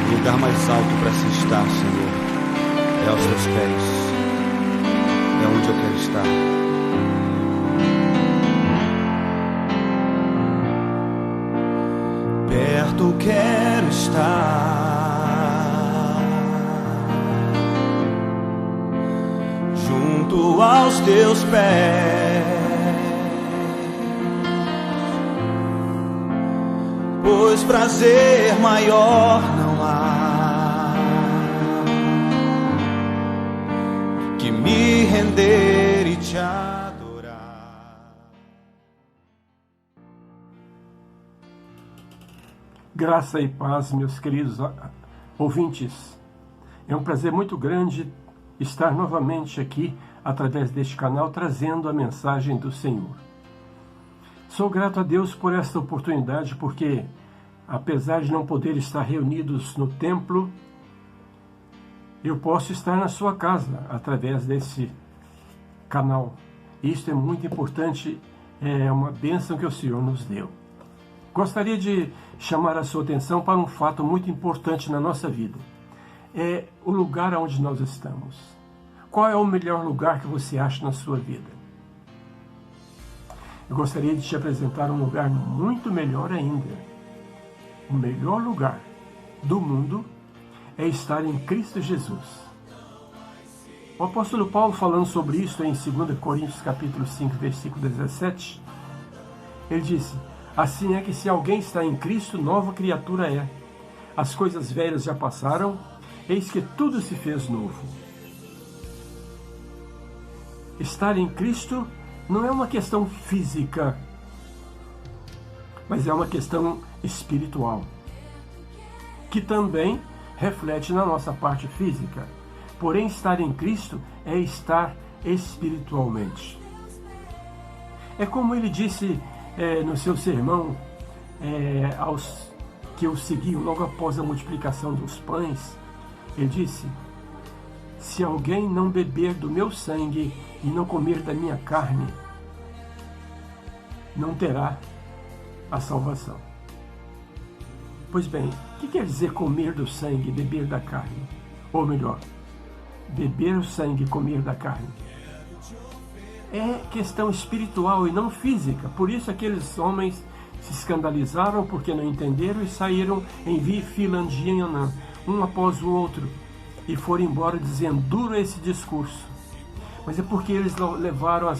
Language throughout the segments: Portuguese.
O lugar mais alto para se estar, Senhor, é aos teus pés. É onde eu quero estar. Perto quero estar, junto aos teus pés, pois prazer maior não há que me render e te adorar. Graça e paz, meus queridos ouvintes. É um prazer muito grande estar novamente aqui, através deste canal, trazendo a mensagem do Senhor. Sou grato a Deus por esta oportunidade, porque, apesar de não poder estar reunidos no templo, eu posso estar na sua casa, através desse canal. Isso é muito importante, é uma bênção que o Senhor nos deu. Gostaria de chamar a sua atenção para um fato muito importante na nossa vida. É o lugar onde nós estamos. Qual é o melhor lugar que você acha na sua vida? Eu gostaria de te apresentar um lugar muito melhor ainda. O melhor lugar do mundo é estar em Cristo Jesus. O apóstolo Paulo, falando sobre isso em 2 Coríntios capítulo 5, versículo 17, ele disse: assim é que se alguém está em Cristo, nova criatura é. As coisas velhas já passaram, eis que tudo se fez novo. Estar em Cristo não é uma questão física, mas é uma questão espiritual, que também reflete na nossa parte física. Porém, estar em Cristo é estar espiritualmente. É como ele disse no seu sermão, aos que o seguiam logo após a multiplicação dos pães, ele disse: se alguém não beber do meu sangue e não comer da minha carne, não terá a salvação. Pois bem, o que quer dizer comer do sangue e beber da carne? Ou melhor, beber o sangue e comer da carne? É questão espiritual e não física. Por isso aqueles homens se escandalizaram porque não entenderam e saíram em fila indiana, um após o outro, e foram embora dizendo: duro esse discurso. Mas é porque eles levaram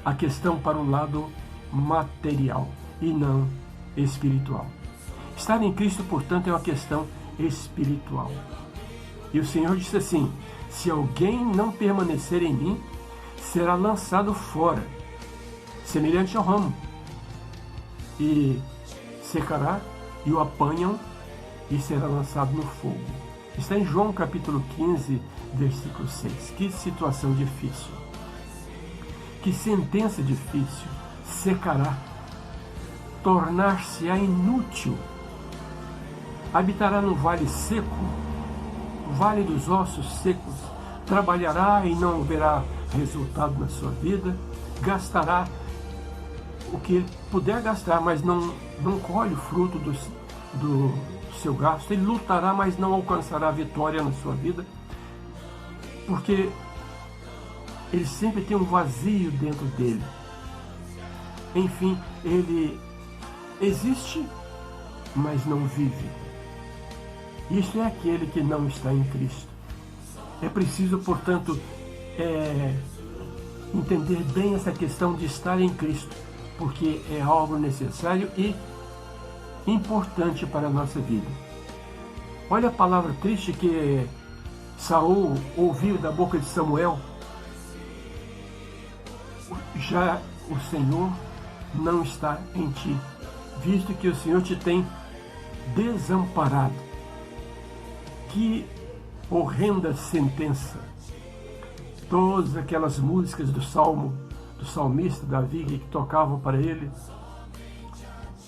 a questão para o lado material e não espiritual. Estar em Cristo, portanto, é uma questão espiritual. E o Senhor disse assim: se alguém não permanecer em mim, será lançado fora, semelhante ao ramo, e secará, e o apanham, e será lançado no fogo. Está em João capítulo 15, versículo 6. Que situação difícil, que sentença difícil. Secará, tornar-se-á inútil, habitará no vale seco, vale dos ossos secos, trabalhará e não verá resultado na sua vida, gastará o que ele puder gastar, mas não colhe o fruto do seu gasto. Ele lutará, mas não alcançará a vitória na sua vida, porque ele sempre tem um vazio dentro dele. Enfim, ele existe, mas não vive. Isso é aquele que não está em Cristo. É preciso, portanto, entender bem essa questão de estar em Cristo, porque é algo necessário e importante para a nossa vida. Olha a palavra triste que Saul ouviu da boca de Samuel: já o Senhor não está em ti, visto que o Senhor te tem desamparado. Que horrenda sentença! Todas aquelas músicas do salmista Davi que tocavam para ele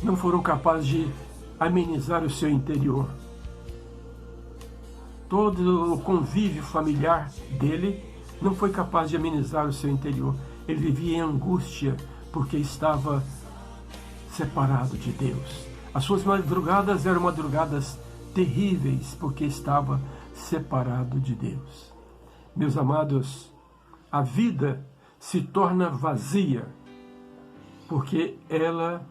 não foram capazes de amenizar o seu interior. Todo o convívio familiar dele não foi capaz de amenizar o seu interior. Ele vivia em angústia porque estava separado de Deus. As suas madrugadas eram madrugadas terríveis, porque estava separado de Deus. Meus amados, a vida se torna vazia, porque ela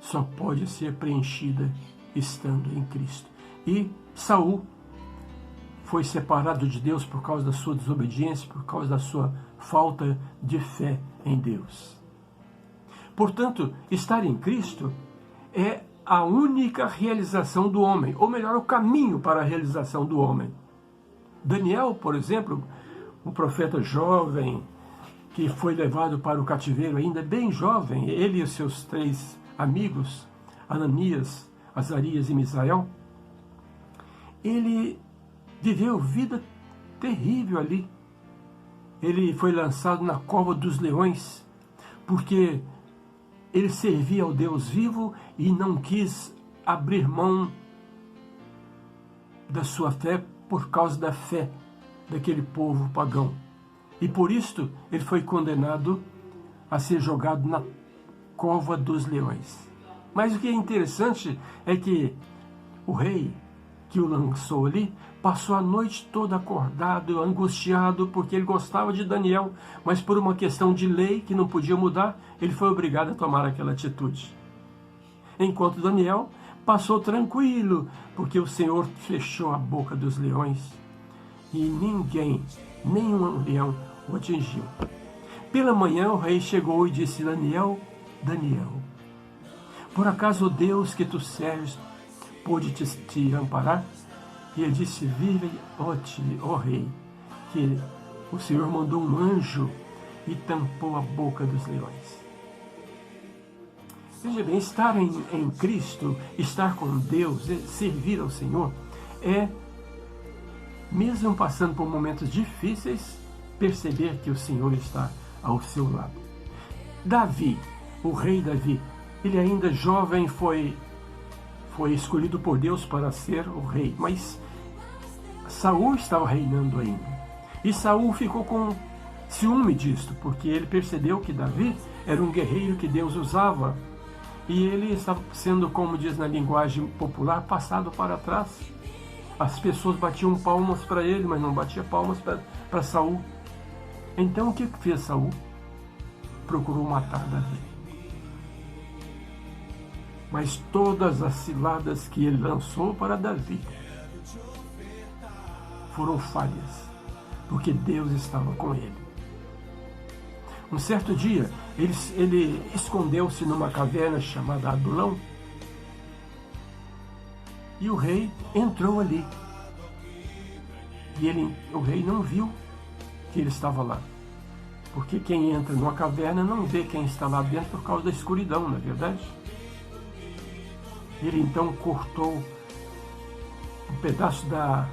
só pode ser preenchida estando em Cristo. E Saul foi separado de Deus por causa da sua desobediência, por causa da sua falta de fé em Deus. Portanto, estar em Cristo é a única realização do homem, ou melhor, o caminho para a realização do homem. Daniel, por exemplo, um profeta jovem que foi levado para o cativeiro ainda bem jovem, ele e os seus 3 amigos, Ananias, Azarias e Misael, ele viveu vida terrível ali. Ele foi lançado na cova dos leões, porque ele servia ao Deus vivo e não quis abrir mão da sua fé por causa da fé daquele povo pagão. E por isto ele foi condenado a ser jogado na cova dos leões. Mas o que é interessante é que o rei que o lançou ali passou a noite toda acordado, angustiado, porque ele gostava de Daniel, mas por uma questão de lei que não podia mudar, ele foi obrigado a tomar aquela atitude. Enquanto Daniel passou tranquilo, porque o Senhor fechou a boca dos leões e ninguém, nenhum leão o atingiu. Pela manhã o rei chegou e disse: Daniel, Daniel, por acaso o Deus que tu serves pôde te amparar? E ele disse: vive, ó rei, que o Senhor mandou um anjo e tampou a boca dos leões. Veja bem, estar em Cristo, estar com Deus, servir ao Senhor, é, mesmo passando por momentos difíceis, perceber que o Senhor está ao seu lado. Davi, o rei Davi, ele ainda jovem foi escolhido por Deus para ser o rei, mas Saul estava reinando ainda. E Saul ficou com ciúme disto, porque ele percebeu que Davi era um guerreiro que Deus usava, e ele estava sendo, como diz na linguagem popular, passado para trás. As pessoas batiam palmas para ele, mas não batiam palmas para Saul. Então o que fez Saul? Procurou matar Davi. Mas todas as ciladas que ele lançou para Davi foram falhas, porque Deus estava com ele. Um certo dia, ele escondeu-se numa caverna chamada Adulão, e o rei entrou ali. E o rei não viu que ele estava lá, porque quem entra numa caverna não vê quem está lá dentro por causa da escuridão, não é verdade? Ele então cortou um pedaço da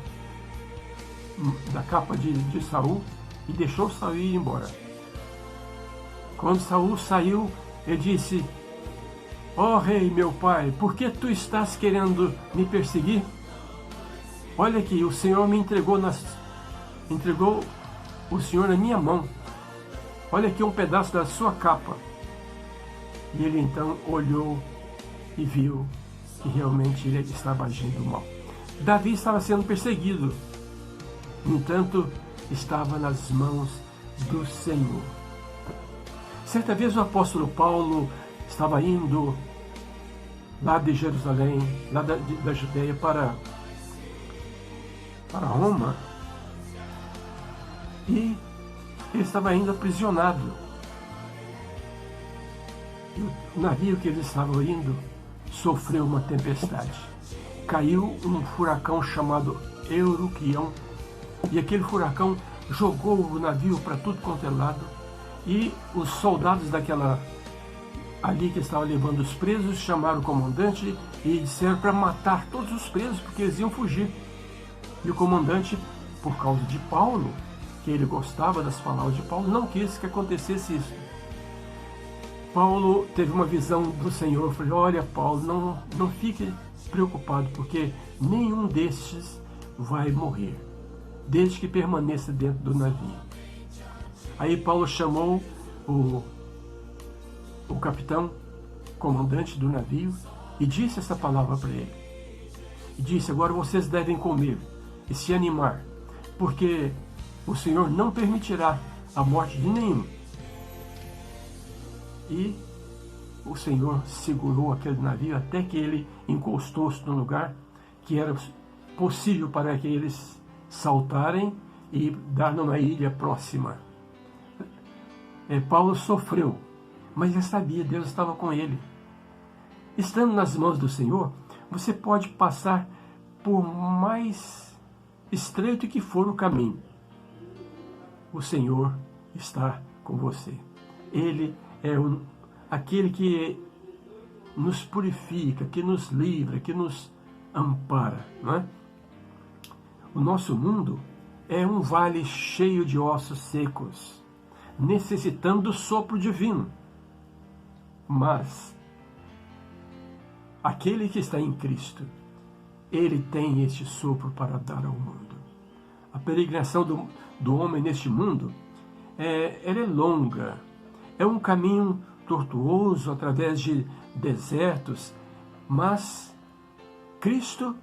capa de Saul e deixou Saul ir embora. Quando Saul saiu, ele disse: ó rei, meu pai, por que tu estás querendo me perseguir? Olha aqui, o Senhor me entregou o Senhor na minha mão. Olha aqui um pedaço da sua capa. E ele então olhou e viu que realmente ele estava agindo mal. Davi estava sendo perseguido, no entanto, estava nas mãos do Senhor. Certa vez o apóstolo Paulo estava indo lá de Jerusalém, lá da Judeia para Roma, e ele estava indo aprisionado. E o navio que ele estava indo sofreu uma tempestade. Caiu um furacão chamado Eurocleão, e aquele furacão jogou o navio para tudo quanto é lado, e os soldados ali que estavam levando os presos chamaram o comandante e disseram para matar todos os presos, porque eles iam fugir. E o comandante, por causa de Paulo, que ele gostava das palavras de Paulo, não quis que acontecesse isso. Paulo teve uma visão do Senhor, falou: olha, Paulo, não fique preocupado, porque nenhum destes vai morrer, desde que permaneça dentro do navio. Aí Paulo chamou o capitão comandante do navio, e disse essa palavra para ele. E disse: agora vocês devem comer e se animar, porque o Senhor não permitirá a morte de nenhum. E o Senhor segurou aquele navio até que ele encostou-se no lugar que era possível para que eles saltarem e dar numa ilha próxima. Paulo sofreu, mas ele sabia, Deus estava com ele. Estando nas mãos do Senhor, você pode passar por mais estreito que for o caminho. O Senhor está com você. Ele é aquele que nos purifica, que nos livra, que nos ampara, não é? O nosso mundo é um vale cheio de ossos secos, necessitando do sopro divino. Mas aquele que está em Cristo, ele tem este sopro para dar ao mundo. A peregrinação do homem neste mundo ela é longa, é um caminho tortuoso através de desertos, mas Cristo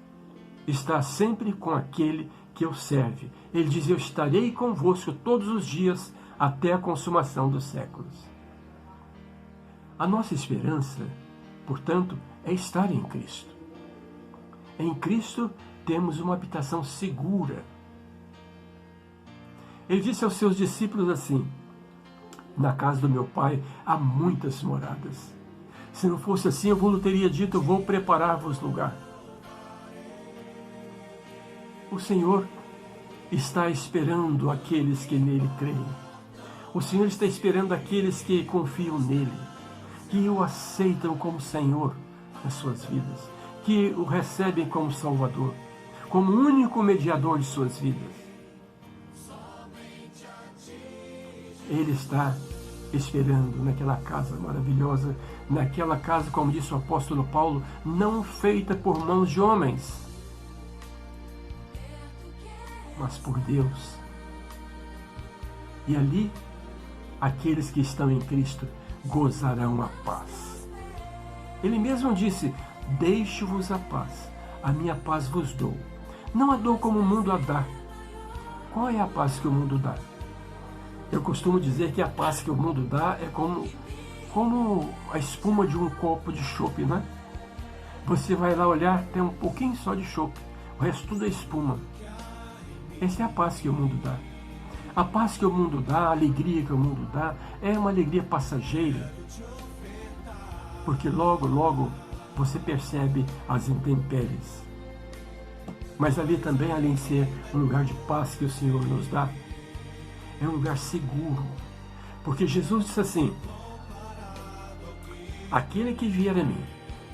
está sempre com aquele que o serve. Ele diz: eu estarei convosco todos os dias até a consumação dos séculos. A nossa esperança, portanto, é estar em Cristo. Em Cristo temos uma habitação segura. Ele disse aos seus discípulos assim: na casa do meu Pai há muitas moradas. Se não fosse assim, eu vos teria dito: eu vou preparar-vos lugar. O Senhor está esperando aqueles que nele creem. O Senhor está esperando aqueles que confiam nele, que o aceitam como Senhor nas suas vidas, que o recebem como Salvador, como único mediador de suas vidas. Ele está esperando naquela casa maravilhosa, naquela casa, como disse o apóstolo Paulo, não feita por mãos de homens, mas por Deus. E ali, aqueles que estão em Cristo gozarão a paz. Ele mesmo disse: deixo-vos a paz, a minha paz vos dou. Não a dou como o mundo a dá. Qual é a paz que o mundo dá? Eu costumo dizer que a paz que o mundo dá é como a espuma de um copo de chopp, né? Você vai lá olhar, tem um pouquinho só de chopp, o resto tudo é espuma. Essa é a paz que o mundo dá. A paz que o mundo dá, a alegria que o mundo dá, é uma alegria passageira. Porque logo, logo, você percebe as intempéries. Mas ali também, além de ser um lugar de paz que o Senhor nos dá, é um lugar seguro. Porque Jesus disse assim: aquele que vier a mim,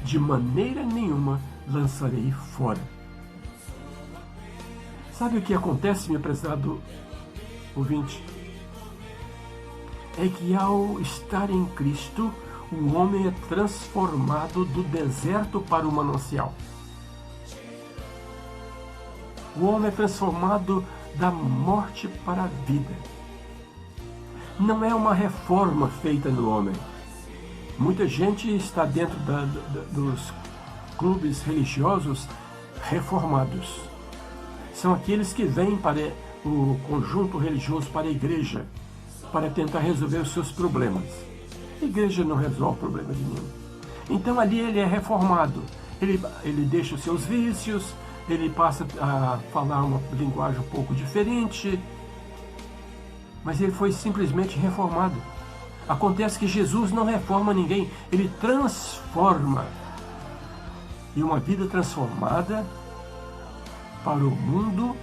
de maneira nenhuma lançarei fora. Sabe o que acontece, meu prezado ouvinte? É que ao estar em Cristo, o homem é transformado do deserto para o manancial. O homem é transformado da morte para a vida. Não é uma reforma feita no homem. Muita gente está dentro dos clubes religiosos reformados. São aqueles que vêm para o conjunto religioso, para a igreja, para tentar resolver os seus problemas. A igreja não resolve problema nenhum. Então ali ele é reformado. Ele deixa os seus vícios, ele passa a falar uma linguagem um pouco diferente, mas ele foi simplesmente reformado. Acontece que Jesus não reforma ninguém, ele transforma. E uma vida transformada para o mundo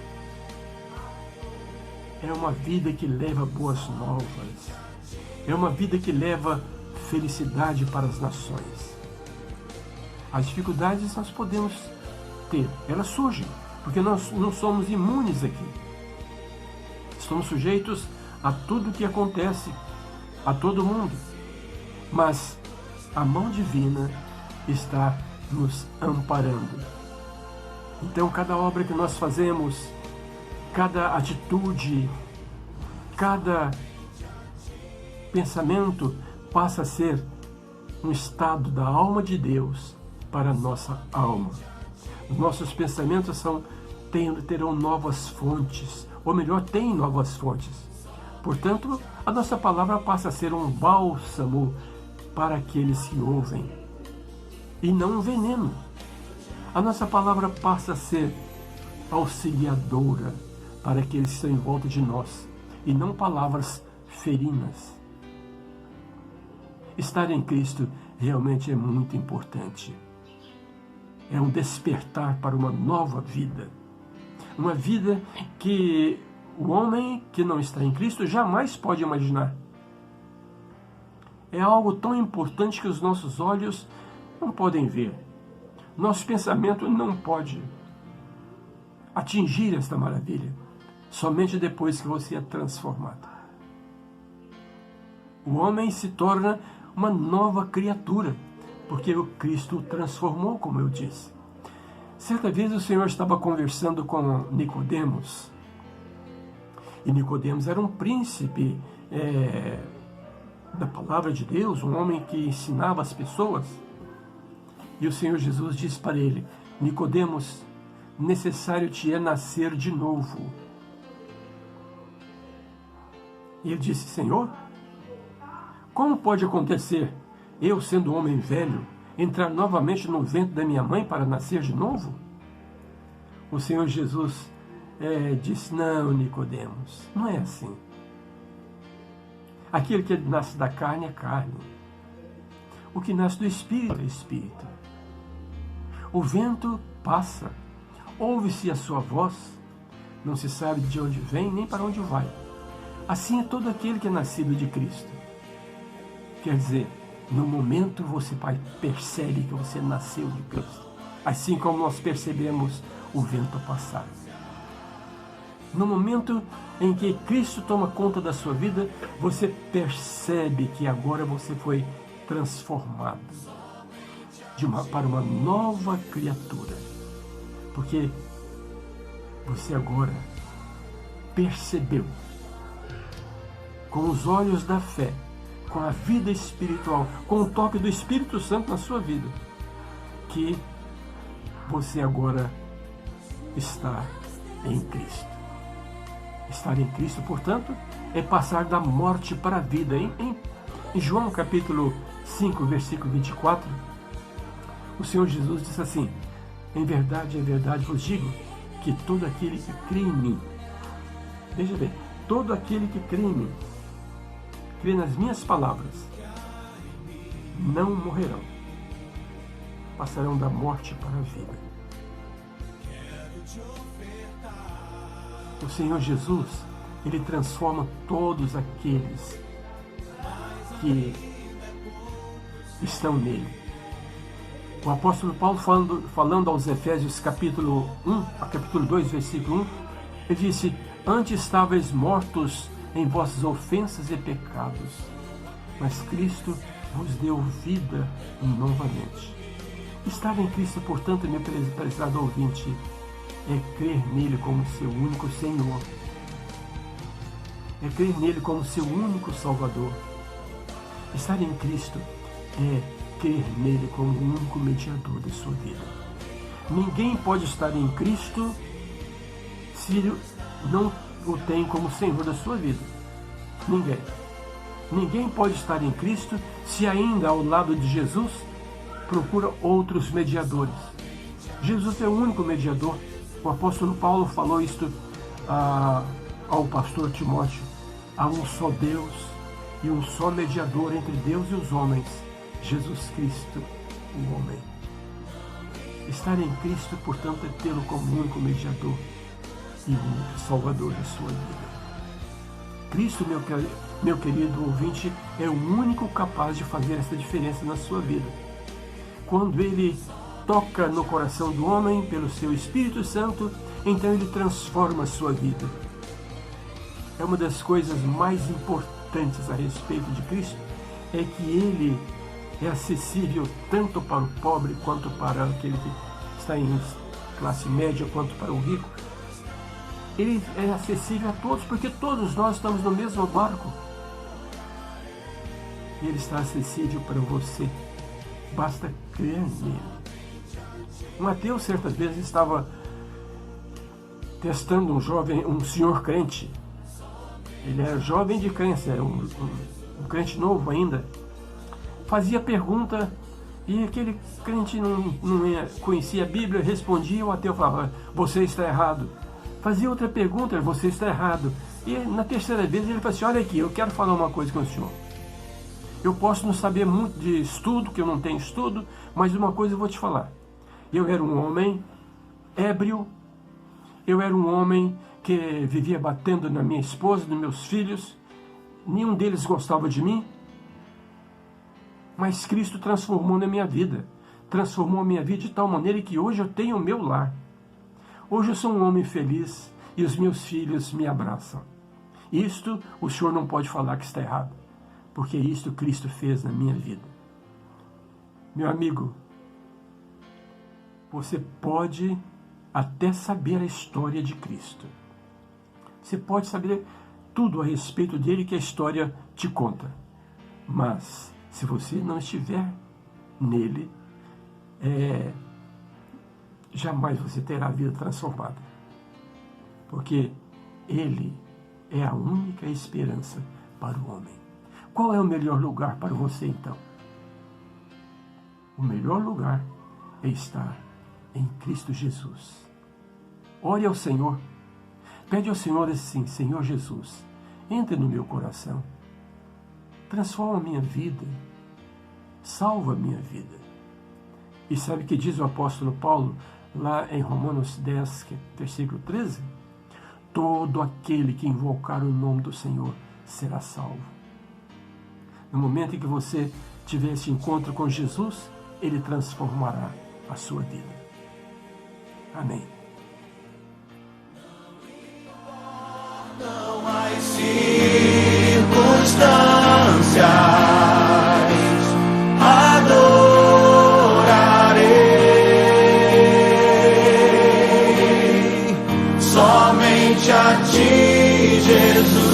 é uma vida que leva boas novas, é uma vida que leva felicidade para as nações. As dificuldades nós podemos ter, elas surgem, porque nós não somos imunes aqui. Estamos sujeitos a tudo que acontece, a todo mundo. Mas a mão divina está nos amparando. Então, cada obra que nós fazemos, cada atitude, cada pensamento passa a ser um estado da alma de Deus para a nossa alma. Os nossos pensamentos terão novas fontes, ou melhor, têm novas fontes. Portanto, a nossa palavra passa a ser um bálsamo para aqueles que ouvem, e não um veneno. A nossa palavra passa a ser auxiliadora para aqueles que estão em volta de nós, e não palavras ferinas. Estar em Cristo realmente é muito importante. É um despertar para uma nova vida. Uma vida que o homem que não está em Cristo jamais pode imaginar. É algo tão importante que os nossos olhos não podem ver. Nosso pensamento não pode atingir esta maravilha. Somente depois que você é transformado. O homem se torna uma nova criatura, porque o Cristo o transformou, como eu disse. Certa vez o Senhor estava conversando com Nicodemos, e Nicodemos era um príncipe da palavra de Deus, um homem que ensinava as pessoas. E o Senhor Jesus disse para ele: Nicodemos, necessário te é nascer de novo. E ele disse: Senhor, como pode acontecer, eu sendo um homem velho, entrar novamente no ventre da minha mãe para nascer de novo? O Senhor Jesus disse: não, Nicodemos, não é assim. Aquele que nasce da carne é carne. O que nasce do Espírito é Espírito. O vento passa, ouve-se a sua voz, não se sabe de onde vem nem para onde vai. Assim é todo aquele que é nascido de Cristo. Quer dizer, no momento você percebe que você nasceu de Cristo. Assim como nós percebemos o vento passar. No momento em que Cristo toma conta da sua vida, você percebe que agora você foi transformado para uma nova criatura. Porque você agora percebeu, com os olhos da fé, com a vida espiritual, com o toque do Espírito Santo na sua vida, que você agora está em Cristo. Estar em Cristo, portanto, é passar da morte para a vida. Em João capítulo 5, versículo 24, o Senhor Jesus disse assim: em verdade vos digo, que todo aquele que crê em mim, veja bem, todo aquele que crê em mim, crê nas minhas palavras, não morrerão, passarão da morte para a vida. O Senhor Jesus, Ele transforma todos aqueles que estão nele. O apóstolo Paulo, falando aos Efésios capítulo 2, versículo 1, ele disse: antes estáveis mortos em vossas ofensas e pecados, mas Cristo vos deu vida novamente. Estar em Cristo, portanto, meu prezado ouvinte, é crer nele como seu único Senhor. É crer nele como seu único Salvador. Estar em Cristo é crer nele como o único mediador da sua vida. Ninguém pode estar em Cristo se não o tem como Senhor da sua vida. Ninguém. Ninguém pode estar em Cristo se ainda ao lado de Jesus procura outros mediadores. Jesus é o único mediador. O apóstolo Paulo falou isto ao pastor Timóteo: há um só Deus e um só mediador entre Deus e os homens, Jesus Cristo, o homem. Estar em Cristo, portanto, é tê-lo como único mediador e único Salvador da sua vida. Cristo, meu querido ouvinte, é o único capaz de fazer essa diferença na sua vida. Quando Ele toca no coração do homem pelo seu Espírito Santo, então Ele transforma a sua vida. É uma das coisas mais importantes a respeito de Cristo, é que Ele é acessível tanto para o pobre quanto para aquele que está em classe média, quanto para o rico. Ele é acessível a todos, porque todos nós estamos no mesmo barco. Ele está acessível para você basta crer nele. Um ateu, certas vezes, estava testando um senhor crente. Ele era jovem de crença, era um crente novo ainda. Fazia pergunta e aquele crente não conhecia a Bíblia, respondia, o ateu falava, você está errado. Fazia outra pergunta, você está errado. E na terceira vez ele falou assim, olha aqui, eu quero falar uma coisa com o senhor. Eu posso não saber muito de estudo, que eu não tenho estudo, mas uma coisa eu vou te falar. Eu era um homem ébrio, eu era um homem que vivia batendo na minha esposa, nos meus filhos, nenhum deles gostava de mim, mas Cristo transformou na minha vida, transformou a minha vida de tal maneira que hoje eu tenho o meu lar. Hoje eu sou um homem feliz e os meus filhos me abraçam. Isto o senhor não pode falar que está errado, porque isto Cristo fez na minha vida. Meu amigo, você pode até saber a história de Cristo. Você pode saber tudo a respeito dele que a história te conta. Mas, se você não estiver nele, jamais você terá a vida transformada. Porque ele é a única esperança para o homem. Qual é o melhor lugar para você, então? O melhor lugar é estar em Cristo Jesus. Ore ao Senhor. Pede ao Senhor assim, Senhor Jesus, entre no meu coração. Transforma a minha vida. Salva a minha vida. E sabe o que diz o apóstolo Paulo, lá em Romanos 10, versículo 13? Todo aquele que invocar o nome do Senhor será salvo. No momento em que você tiver esse encontro com Jesus, Ele transformará a sua vida. Amém. Não há circunstâncias, adorarei somente a Ti, Jesus.